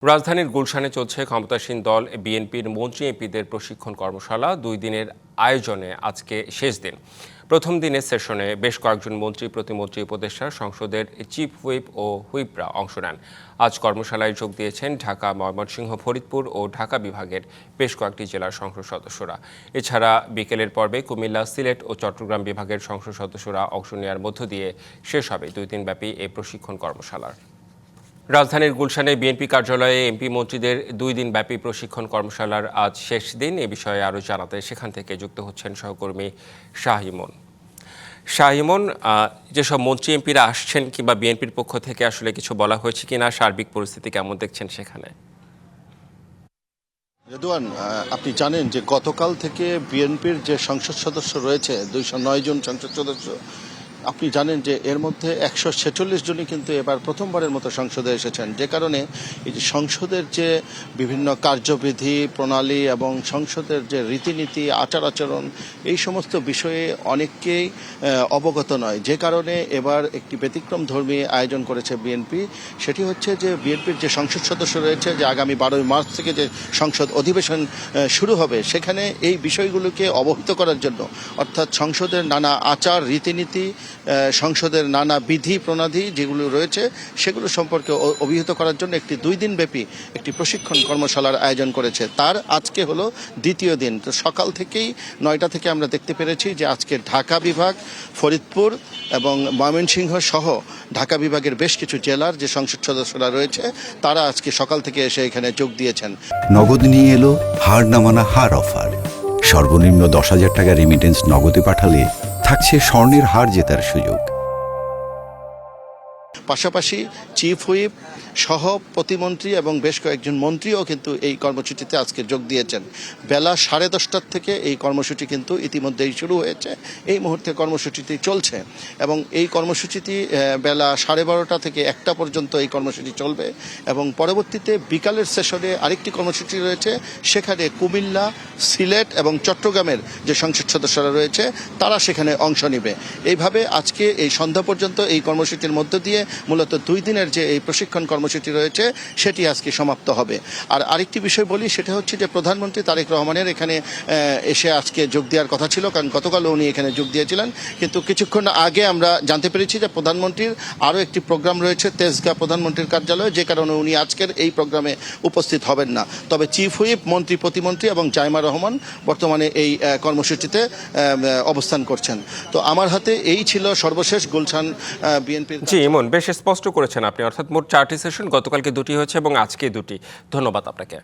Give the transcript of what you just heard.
রাজধানীর গুলশানে চলছে ক্ষমতাসীন দল বিএনপির মন্ত্রী এমপিদের প্রশিক্ষণ কর্মশালা। 2 দিনের আয়োজনে আজকে শেষ দিন। প্রথম দিনের সেশনে বেশ কয়েকজন মন্ত্রী, প্রতিমন্ত্রী, উপদেষ্টা, সংসদের চিফ হুইপ ও হুইপরা অংশ নেন। আজ কর্মশালায় যোগ দিয়েছেন ঢাকা, ময়মনসিংহ, ফরিদপুর ও ঢাকা বিভাগের বেশ কয়েকটি জেলার সংসদ সদস্যরা। এছাড়া বিকেলের পর্বে কুমিল্লা, সিলেট ও চট্টগ্রাম বিভাগের সংসদ সদস্যরা অংশ নেওয়ার মধ্য দিয়ে শেষ হবে 2 দিনব্যাপী এই প্রশিক্ষণ কর্মশালার। রাজধানীর গুলশানে বিএনপি কার্যালয়ে এমপি মন্ত্রীদের 2 দিনব্যাপী প্রশিক্ষণ কর্মশালার আজ শেষ দিন। এ বিষয়ে আরও জানাতে সেখান থেকে যুক্ত হচ্ছেন সহকর্মী শাহিমন। যেসব মন্ত্রী এমপিরা আসছেন কিংবা বিএনপির পক্ষ থেকে আসলে কিছু বলা হয়েছে কিনা, সার্বিক পরিস্থিতি কেমন দেখছেন সেখানে? রেদওয়ান, আপনি জানেন যে গতকাল থেকে বিএনপির যে সংসদ সদস্য রয়েছে 209 জন সংসদ সদস্য, আপনি জানেন যে এর মধ্যে 146 জনই কিন্তু এবার প্রথমবারের মতো সংসদে এসেছেন, যে কারণে এই যে সংসদের যে বিভিন্ন কার্যবিধি প্রণালী এবং সংসদের যে রীতিনীতি আচার আচরণ, এই সমস্ত বিষয়ে অনেককেই অবগত নয়, যে কারণে এবার একটি ব্যতিক্রম ধর্মী আয়োজন করেছে বিএনপি। সেটি হচ্ছে যে বিএনপির যে সংসদ সদস্য রয়েছে, যে আগামী 12 মার্চ থেকে যে সংসদ অধিবেশন শুরু হবে, সেখানে এই বিষয়গুলোকে অবহিত করার জন্য, অর্থাৎ সংসদের নানা আচার রীতিনীতি, সংসদের নানা বিধি প্রণালী যেগুলো রয়েছে সেগুলো সম্পর্কে অভিহিত করার জন্য একটি 2 দিনব্যাপী একটি প্রশিক্ষণ কর্মশালার আয়োজন করেছে। তার আজকে হলো দ্বিতীয় দিন। তো সকাল থেকেই 9টা থেকে আমরা দেখতে পেরেছি যে আজকে ঢাকা বিভাগ, ফরিদপুর এবং ময়মনসিংহ সহ ঢাকা বিভাগের বেশ কিছু জেলার যে সংসদ সদস্যরা রয়েছে তারা আজকে সকাল থেকে এসে এখানে যোগ দিয়েছেন। নগদ নিয়ে এলো হার না মানা হার অফার। সর্বনিম্ন 10,000 টাকা রেমিটেন্স নগদে পাঠালে থাকছে স্বর্ণের হার জেতার সুযোগ। পাশাপাশি চিফ হুইপ সহ প্রতিমন্ত্রী এবং বেশ কয়েকজন মন্ত্রীও কিন্তু এই কর্মসূচিতে আজকে যোগ দিয়েছেন। বেলা 10:30 থেকে এই কর্মসূচি কিন্তু ইতিমধ্যেই শুরু হয়েছে। এই মুহূর্তে কর্মসূচিটি চলছে এবং এই কর্মসূচিটি বেলা 12:30 থেকে 1টা পর্যন্ত এই কর্মসূচি চলবে এবং পরবর্তীতে বিকালের সেশনে আরেকটি কর্মসূচি রয়েছে। সেখানে কুমিল্লা, সিলেট এবং চট্টগ্রামের যে সংসদ সদস্যরা রয়েছে তারা সেখানে অংশ নেবে। এইভাবে আজকে এই সন্ধ্যা পর্যন্ত এই কর্মসূচির মধ্য দিয়ে মূলত 2 দিনের যে এই প্রশিক্ষণ কর্মসূচি রয়েছে সেটি আজকে সমাপ্ত হবে। আর আরেকটি বিষয় বলি, সেটা হচ্ছে যে প্রধানমন্ত্রী তারেক রহমানের এখানে এসে আজকে যোগ দেওয়ার কথা ছিল, কারণ গতকালও উনি এখানে যোগ দিয়েছিলেন। কিন্তু কিছুক্ষণ আগে আমরা জানতে পেরেছি যে প্রধানমন্ত্রীর আরও একটি প্রোগ্রাম রয়েছে তেজগাঁ প্রধানমন্ত্রীর কার্যালয়ে, যে কারণে উনি আজকের এই প্রোগ্রামে উপস্থিত হবেন না। তবে চিফ হুইপ, মন্ত্রী, প্রতিমন্ত্রী এবং জাইমা রহমান বর্তমানে এই কর্মসূচিতে অবস্থান করছেন। তো আমার হাতে এই ছিল সর্বশেষ গুলশান বিএনপির। জি ইমন, বেশ স্পষ্ট করেছেন আপনি, অর্থাৎ মোট 4টি সেশন, গতকালকে 2টি হয়েছে এবং আজকে 2টি। ধন্যবাদ আপনাকে।